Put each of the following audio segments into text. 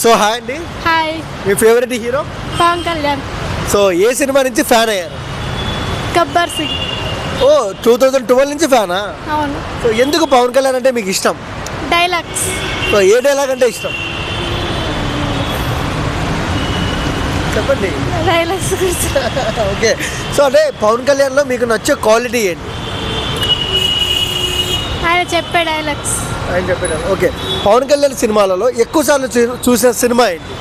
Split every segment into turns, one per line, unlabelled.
So hi అండి,
hi.
మీ favourite hero?
Pawan Kalyan.
So ఏ సినిమా నుంచి ఫ్యాన్ అయ్యారు?
గబ్బర్ సింగ్.
ఓ 2012 నుంచి ఫ్యానా?
అవును.
సో ఎందుకు పవన్ కళ్యాణ్ అంటే మీకు ఇష్టం?
డైలాగ్స్.
సో ఏ డైలాగ్ అంటే ఇష్టం చెప్పండి.
డైలాగ్స్ గురించి.
ఓకే, సో అంటే పవన్ కళ్యాణ్లో మీకు నచ్చే క్వాలిటీ ఏంటి?
ఆయన చెప్పే డైలాగ్స్.
ఆయన చెప్పాడు. ఓకే, పవన్ కళ్యాణ్ సినిమాలలో ఎక్కువ సార్లు చూసిన సినిమా ఏంటి?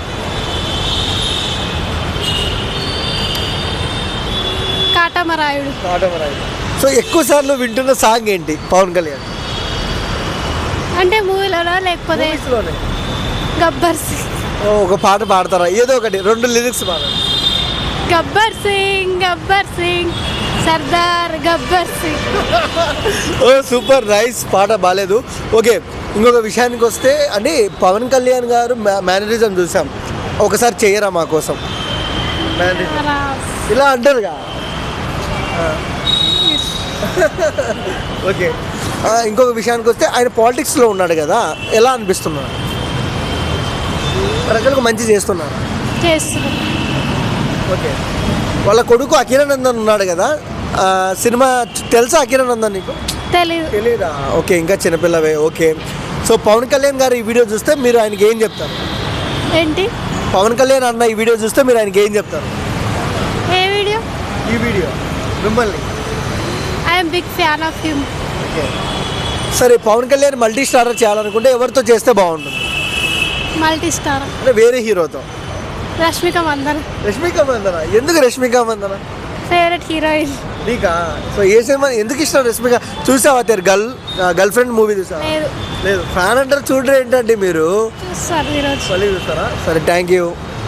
కాటమరాయుడు.
కాటమరాయుడు. సో ఎక్కువ సార్లు వింటున్న సాంగ్ ఏంటి పవన్ కళ్యాణ్?
అంటే మూవీలోనా లేకపోతే
మూవీస్లోనే.
గబ్బర్ సింగ్.
ఓ, ఒక పాట పాడతారా? ఏదో ఒకటి 2 లిరిక్స్ పాడండి.
గబ్బర్ సింగ్ గబ్బర్ సింగ్ సర్దార్ గబ్బర్ సింగ్.
ఓ సూపర్ నైస్, పాట బాగాలేదు. ఓకే, ఇంకొక విషయానికి వస్తే అంటే పవన్ కళ్యాణ్ గారు మేనరిజం చూసాం, ఒకసారి చేయరా మా కోసం మేనరిజం? ఇలా అంటారుగా. ఓకే, ఇంకొక విషయానికి వస్తే ఆయన పాలిటిక్స్లో ఉన్నాడు కదా, ఎలా అనిపిస్తున్నాడు? ప్రజలకు మంచి చేస్తున్నారు.
చేస్తున్నాం.
ఓకే, వాళ్ళ కొడుకు అఖిరానందన్ ఉన్నాడు కదా, సినిమా తెలుసా అఖిరానందన్ నీకు?
తెలీదు.
తెలీదా? ఓకే, ఇంకా చిన్నపిల్లవే. ఓకే, సో పవన్ కళ్యాణ్ గారు ఈ వీడియో చూస్తే మీరు ఆయనకి ఏం చెప్తారు?
ఏంటి?
పవన్ కళ్యాణ్ అన్న ఈ వీడియో చూస్తే మీరు ఆయనకి ఏం చెప్తారు?
ఏ వీడియో?
ఈ వీడియో మిమ్మల్ని.
I'm big fan of him.
Okay, సరే పవన్ కళ్యాణ్ మల్టీ స్టారర్ చేయాలనుకుంటే ఎవరితో చేస్తే బాగుంటుంది?
Multi star.
అంటే వేరే హీరోతో.
రష్మిక మందన.
రష్మిక మందన. ఎందుకు రష్మిక మందన?
Favourite heroine.
నీకా? సో ఏ సినిమా ఎందుకు ఇష్టం రష్మిక? చూసావా తెరు గర్ల్ ఫ్రెండ్ మూవీ చూసావా?
లేదు.
లేదు, ఫ్యాన్ అంటారు చూడరు ఏంటంటే మీరు?
చూస్తారు ఈరోజు.
మళ్ళీ చూస్తారా? సరే, థ్యాంక్ యూ.